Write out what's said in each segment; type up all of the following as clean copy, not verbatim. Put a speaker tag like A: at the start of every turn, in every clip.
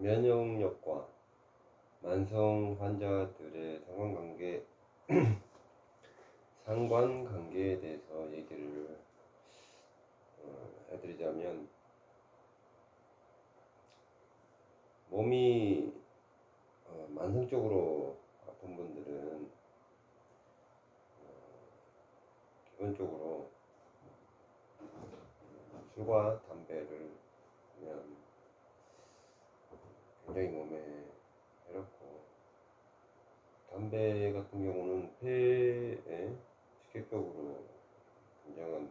A: 면역력과 만성 환자들의 상관관계에 대해서 얘기를 해드리자면, 몸이 만성적으로 아픈 분들은 기본적으로 술과 담배를 그냥 굉장히 몸에 해롭고, 담배 같은 경우는 폐에 직접적으로 굉장한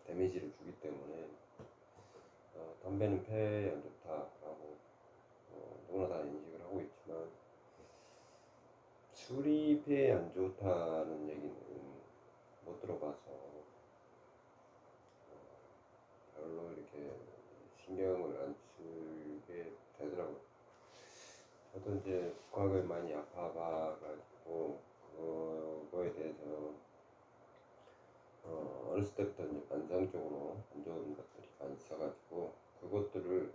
A: 데미지를 주기 때문에 담배는 폐에 안 좋다라고 누구나 다 인식을 하고 있지만, 술이 폐에 안 좋다는 얘기는 못 들어봐서 별로 이렇게 신경을 안 쓰게 되더라고요. 저도 이제 과거에 많이 아파봐가지고 그거에 대해서 어렸을 때부터 이제 만성적으로 안 좋은 것들이 많이 있어가지고, 그것들을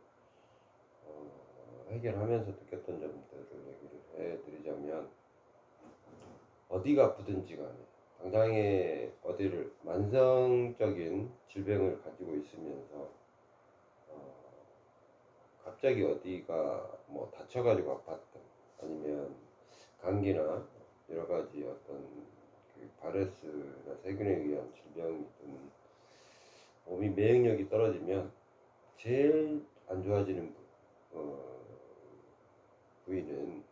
A: 해결하면서 느꼈던 점들을 얘기를 해드리자면, 어디가 아프든지 간에 당장에 어디를 만성적인 질병을 가지고 있으면서 갑자기 어디가 뭐 다쳐가지고 아팠든, 아니면 감기나 여러 가지 어떤 그 바이러스나 세균에 의한 질병이든, 몸이免疫力이 떨어지면 제일 안 좋아지는 부위는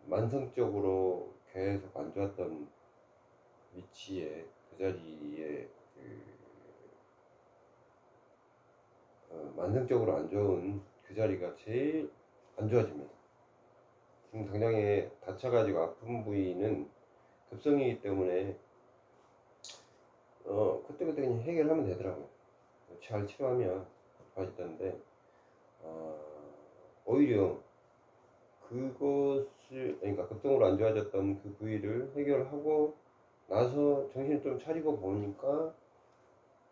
A: 만성적으로 계속 안 좋았던 위치에, 그 자리에 만성적으로 안 좋은 그 자리가 제일 안 좋아집니다. 지금 당장에 다쳐가지고 아픈 부위는 급성이기 때문에 그때그때 그냥 해결하면 되더라고요. 잘 치료하면 좋아지던데, 오히려 그러니까 급성으로 안 좋아졌던 그 부위를 해결하고 나서 정신을 좀 차리고 보니까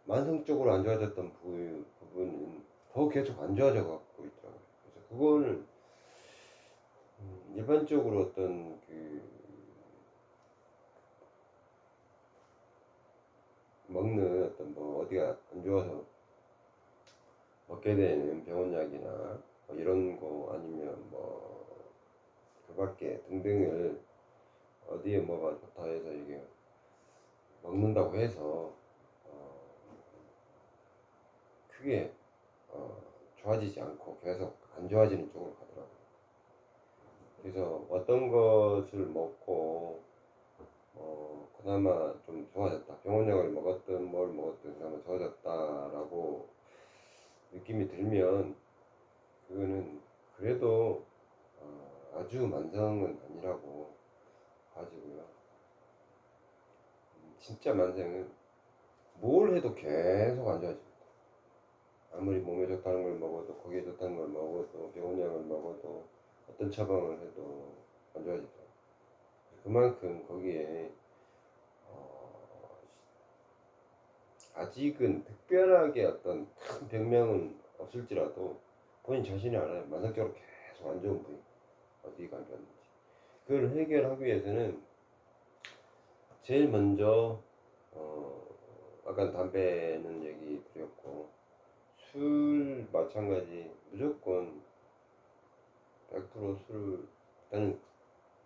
A: 만성적으로 안 좋아졌던 부분은 더 계속 안 좋아져 갖고 있더라고요. 그래서 그거는 일반적으로 어떤 먹는 어떤 뭐 어디가 안 좋아서 먹게 되는 병원약이나 뭐 이런 거, 아니면 뭐 그 밖에 등등을 어디에 뭐가 좋다 해서 이게 먹는다고 해서 크게 좋아지지 않고 계속 안 좋아지는 쪽으로 가더라고요. 그래서 어떤 것을 먹고 그나마 좀 좋아졌다, 병원약을 먹었든 뭘 먹었든 그나마 좋아졌다라고 느낌이 들면, 그거는 그래도 아주 만성은 아니라고 봐지고요. 진짜 만성은 뭘 해도 계속 안 좋아집니다. 아무리 몸에 좋다는 걸 먹어도, 거기에 좋다는 걸 먹어도, 병원약을 먹어도, 어떤 처방을 해도 안 좋아지더라고요. 그만큼 거기에 아직은 특별하게 어떤 큰 병명은 없을지라도 본인 자신이 알아요. 만성적으로 계속 안 좋은 부위 어디가 안 좋았는지. 그걸 해결하기 위해서는 제일 먼저 아까 담배는 얘기 드렸고, 술 마찬가지. 무조건 100% 술을 일단은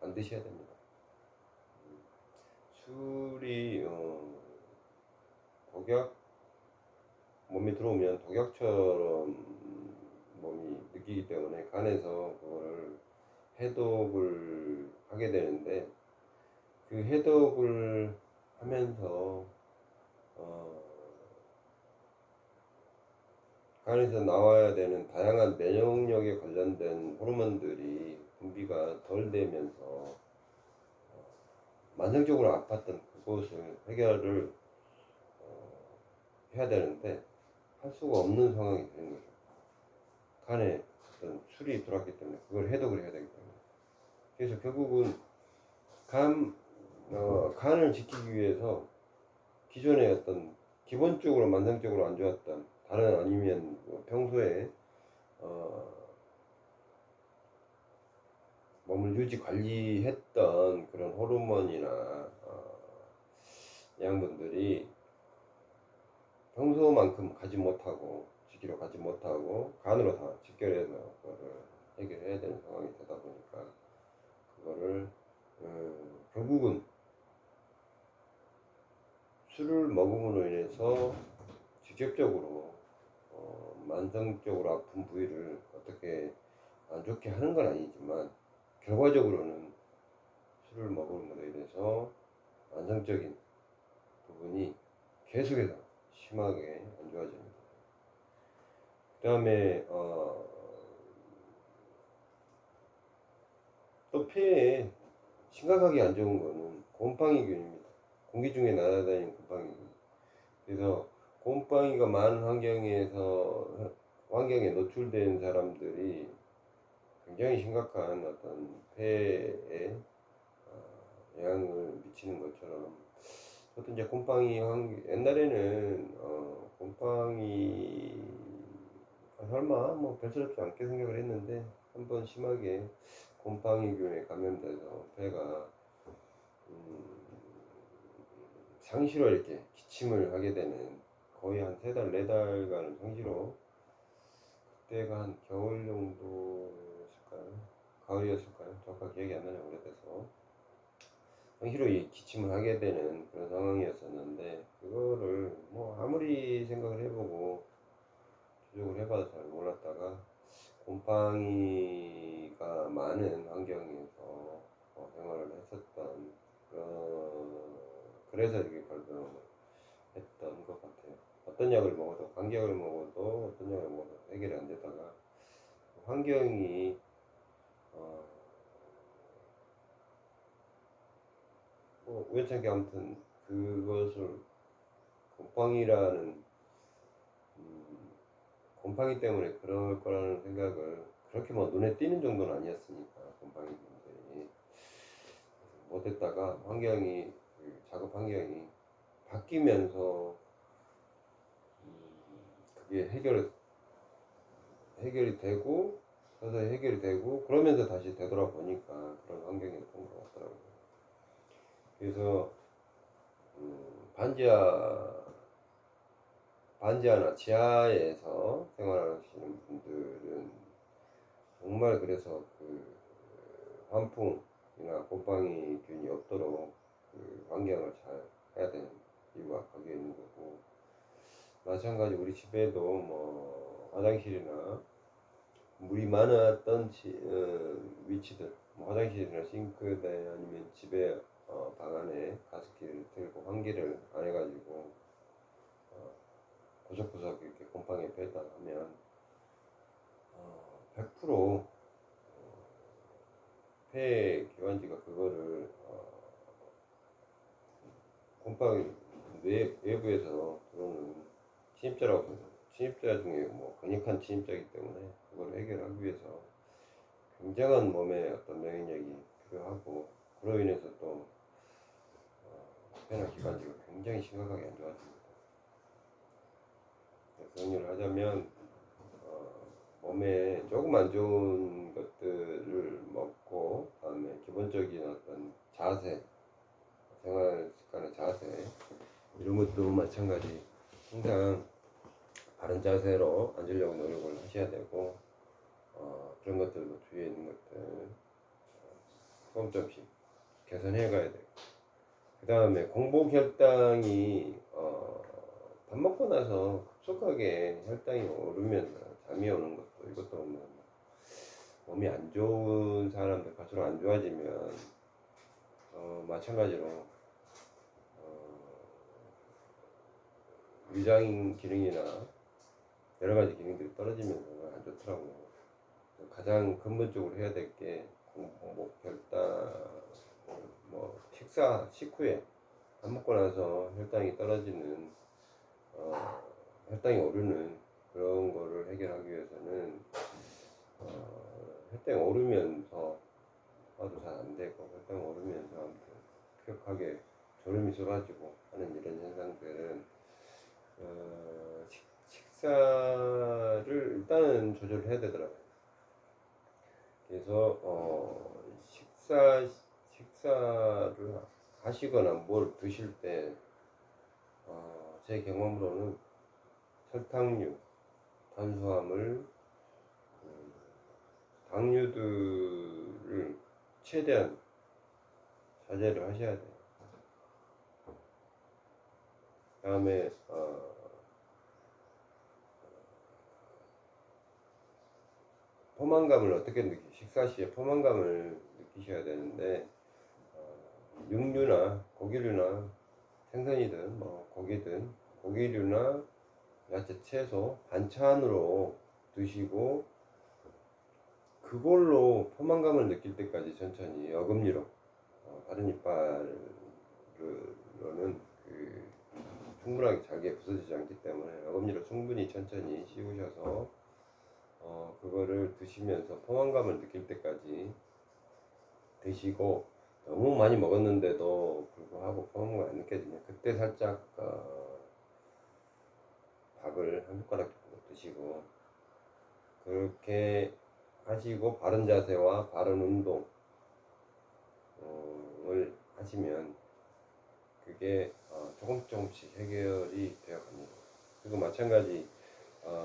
A: 안 드셔야 됩니다. 술이 독약, 몸에 들어오면 독약처럼 몸이 느끼기 때문에 간에서 그거를 해독을 하게 되는데, 그 해독을 하면서 간에서 나와야 되는 다양한 면역력에 관련된 호르몬들이 분비가 덜 되면서 만성적으로 아팠던 그곳을 해결을 해야 되는데 할 수가 없는 상황이 되는 거죠. 간에 어떤 술이 들어왔기 때문에 그걸 해독을 해야 되기 때문에. 그래서 결국은 간을 지키기 위해서 기존의 어떤 기본적으로 만성적으로 안 좋았던 다른 아니면 뭐 평소에 어, 몸을 유지 관리했던 그런 호르몬이나 영양분들이 평소만큼 가지 못하고 직기로 가지 못하고 간으로 다 직결해서 그거를 해결해야 되는 상황이 되다 보니까 그거를 결국은 술을 먹음으로 인해서 직접적으로 만성적으로 아픈 부위를 어떻게 안 좋게 하는 건 아니지만 결과적으로는 술을 먹음으로 인해서 만성적인 부분이 계속해서 심하게 안 좋아집니다. 그 다음에 또 폐에 심각하게 안 좋은 거는 곰팡이균입니다. 공기 중에 날아다니는 곰팡이균. 그래서 곰팡이가 많은 환경에 노출된 사람들이 굉장히 심각한 어떤 폐에 영향을 미치는 것처럼 저도 이제 옛날에는 곰팡이 설마 뭐 별스럽지 않게 생각을 했는데 한번 심하게 곰팡이균에 감염돼서 폐가 상시로 이렇게 기침을 하게 되는 거의 한 3달, 4달간은 상시로 그때가 한 겨울 정도였을까요? 가을이었을까요? 정확하게 기억이 안 나요. 오래돼서 상시로 이 기침을 하게 되는 그런 상황이었었는데 그거를 뭐 아무리 생각을 해보고 추적을 해봐도 잘 몰랐다가 곰팡이가 많은 환경에서 생활을 했었던 그래서 이렇게 발병을 했던 것 같아요. 어떤 약을 먹어도 감기약을 먹어도 어떤 약을 먹어도 해결이 안 되다가 환경이 뭐 우연찮게 아무튼 그것을 곰팡이라는 곰팡이 때문에 그럴 거라는 생각을 그렇게 뭐 눈에 띄는 정도는 아니었으니까 곰팡이 분들이 못했다가 환경이 작업 환경이 바뀌면서 그게 해결이 되고 서서히 해결이 되고 그러면서 다시 되돌아보니까 그런 환경이었던 것 같더라고요. 그래서 반지하나 지하에서 생활하시는 분들은 정말 그래서 그 환풍이나 곰팡이균이 없도록 그 환경을 잘 해야 되는 이유가 거기에 있는 거고, 마찬가지 우리 집에도 뭐 화장실이나 물이 많았던 위치들, 뭐 화장실이나 싱크대 아니면 집에 방 안에 가습기를 틀고 환기를 안 해가지고 구석구석 이렇게 곰팡이 빼다 하면 100% 폐 기관지가 그거를 곰팡이 외부에서 들어오는 침입자라고 생각해요. 침입자 중에 뭐 강력한 침입자이기 때문에 그걸 해결하기 위해서 굉장한 몸의 어떤免疫力이 필요하고, 그로 인해서 또 폐나 기관지가 굉장히 심각하게 안 좋아집니다. 정리를 하자면 몸에 조금 안 좋은 것들을 먹고 다음에 기본적인 어떤 자세, 생활 습관의 자세 이런 것도 마찬가지 항상 바른 자세로 앉으려고 노력을 하셔야 되고 그런 것들도 주위에 있는 것들 조금씩 개선해 가야 되고, 그 다음에 공복 혈당이 밥 먹고 나서 급속하게 혈당이 오르면 잠이 오는 것도, 이것도 뭐 몸이 안 좋은 사람들 갈수록 안 좋아지면 마찬가지로 위장 기능이나 여러 가지 기능들이 떨어지면서 안 좋더라고요. 가장 근본적으로 해야 될 게 공복 혈당, 뭐 식후에 밥 먹고 나서 혈당이 떨어지는 혈당이 오르는 그런 거를 해결하기 위해서는 혈당이 오르면서 화도 잘 안 되고 혈당이 오르면서 아무튼 급격하게 졸음이 쏟아지고 하는 이런 현상들은 식사를 일단은 조절을 해야 되더라고요. 그래서 식사를 하시거나 뭘 드실 때 제 경험으로는 설탕류, 탄수화물, 당류들을 최대한 자제를 하셔야 돼요. 다음에 포만감을 어떻게 식사 시에 포만감을 느끼셔야 되는데 육류나 고기류나 생선이든 뭐 고기류나 야채, 채소, 반찬으로 드시고 그걸로 포만감을 느낄 때까지 천천히 어금니로 바른 이빨로는 충분하게 잘게 부서지지 않기 때문에 어금니로 충분히 천천히 씹으셔서 그거를 드시면서 포만감을 느낄 때까지 드시고 너무 많이 먹었는데도 불구하고 포만감이 안 느껴지면 그때 살짝 밥을 한 숟가락 정도 드시고 그렇게 하시고 바른 자세와 바른 운동을 하시면 그게 조금씩 해결이 되어 갑니다. 그리고 마찬가지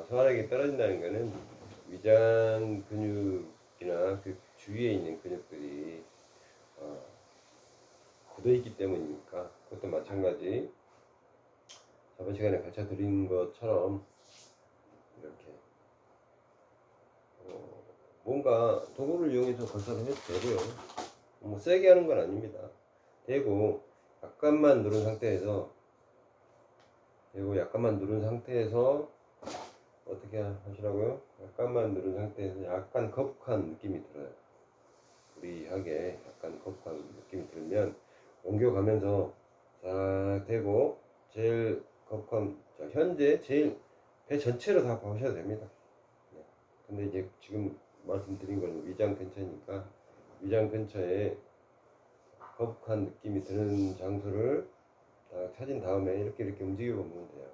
A: 소화력이 떨어진다는 것은 위장 근육이나 그 주위에 있는 근육들이 굳어있기 때문이니까 그것도 마찬가지 저번 시간에 가르쳐 드린 것처럼 이렇게 뭔가 도구를 이용해서 건설을 해도 되고요. 뭐 세게 하는 건 아닙니다. 대고 약간만 누른 상태에서 어떻게 하시라고요? 약간만 누른 상태에서 약간 거북한 느낌이 들어요. 무리하게 약간 거북한 느낌이 들면 옮겨가면서 싹 대고 제일 거북한 현재 제일 배 전체로 다 보셔도 됩니다. 근데 이제 지금 말씀드린 건 위장 근처니까 위장 근처에 거북한 느낌이 드는 장소를 딱 찾은 다음에 이렇게 움직여 보면 돼요.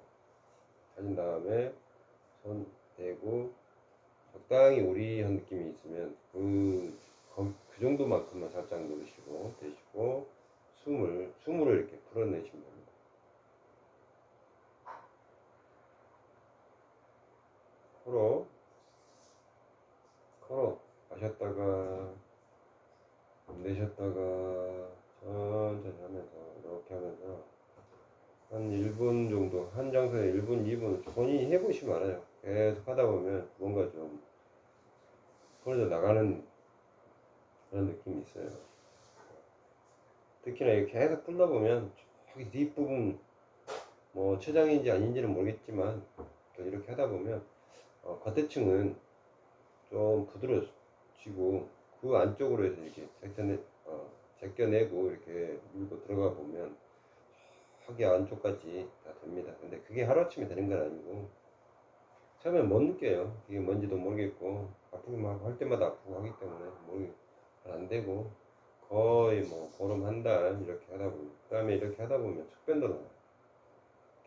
A: 찾은 다음에 손 대고 적당히 우리한 느낌이 있으면 그 정도만큼만 살짝 누르시고 대시고 숨을 이렇게 풀어내시면 됩니다. 코로 마셨다가 내셨다가 천천히 하면서 이렇게 하면서 한 1분 정도 한 장소에 1분 2분 본인이 해보시면 알아요. 계속 하다 보면 뭔가 좀 풀어져 나가는 그런 느낌이 있어요. 특히나 이렇게 계속 풀다 보면 저기 뒷부분 뭐 췌장인지 아닌지는 모르겠지만 이렇게 하다 보면 겉대층은 좀 부드러워지고 그 안쪽으로 해서 이렇게 제껴내고 이렇게 밀고 들어가 보면 저기 안쪽까지 다 됩니다. 근데 그게 하루아침에 되는 건 아니고 처음엔 못 느껴요. 이게 뭔지도 모르겠고 아프기만 하고 할 때마다 아프고 하기 때문에 잘 안 되고 거의 뭐 보름 한 달 이렇게 하다 보면 그 다음에 이렇게 하다 보면 숙변도 나요.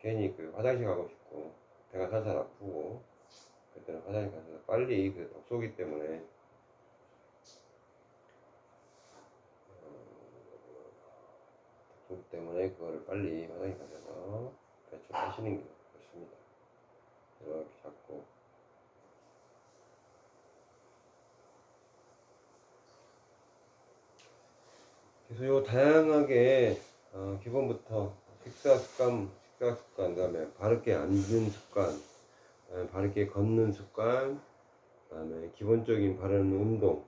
A: 괜히 그 화장실 가고 싶고 배가 살살 아프고 그때는 화장실 가서 빨리 그 독소기 때문에 그거를 빨리 화장실 가셔서 배출하시는 게 좋습니다. 이렇게 잡고 그래서 요 다양하게 기본부터 식사 습관 그다음에 바르게 앉는 습관, 바르게 걷는 습관, 그다음에 기본적인 바른 운동,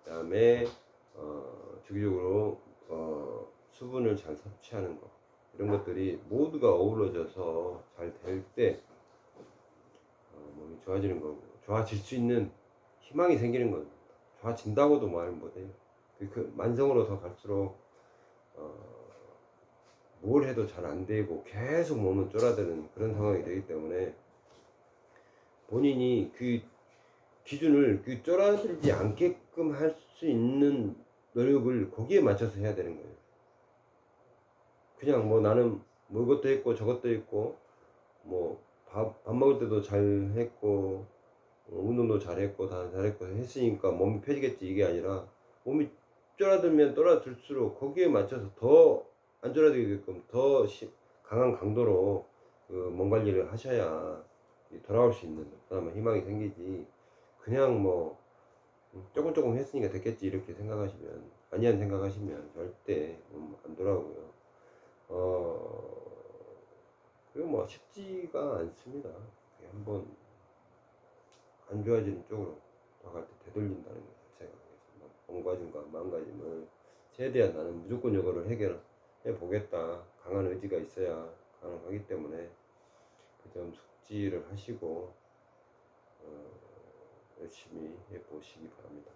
A: 그다음에 주기적으로 수분을 잘 섭취하는 것 이런 것들이 모두가 어우러져서 잘 될 때 몸이 좋아지는 거고 좋아질 수 있는 희망이 생기는 겁니다. 좋아진다고도 말 못해요. 그 만성으로 더 갈수록 뭘 해도 잘 안 되고 계속 몸은 쫄아드는 그런 상황이 되기 때문에 본인이 그 기준을 그 쫄아들지 않게끔 할 수 있는 노력을 거기에 맞춰서 해야 되는 거예요. 그냥 뭐 나는 뭐 이것도 있고 저것도 있고 뭐 밥 먹을 때도 잘 했고 운동도 잘했고 다 잘했고 했으니까 몸이 펴지겠지 이게 아니라 몸이 쫄아들면 쫄아들수록 거기에 맞춰서 더 안 쫄아들게끔 더 강한 강도로 그 몸 관리를 하셔야 돌아올 수 있는 그나마 희망이 생기지. 그냥 뭐 조금 조금 했으니까 됐겠지 이렇게 생각하시면 아니한 생각하시면 절대 안 돌아오고요. 그리고 뭐 쉽지가 않습니다. 한번 안 좋아지는 쪽으로 나갈 때 되돌린다는 것 자체가 몸가짐과 마음가짐을 최대한 나는 무조건 이거를 해결해 보겠다 강한 의지가 있어야 가능하기 때문에 그 점 숙지를 하시고 열심히 해보시기 바랍니다.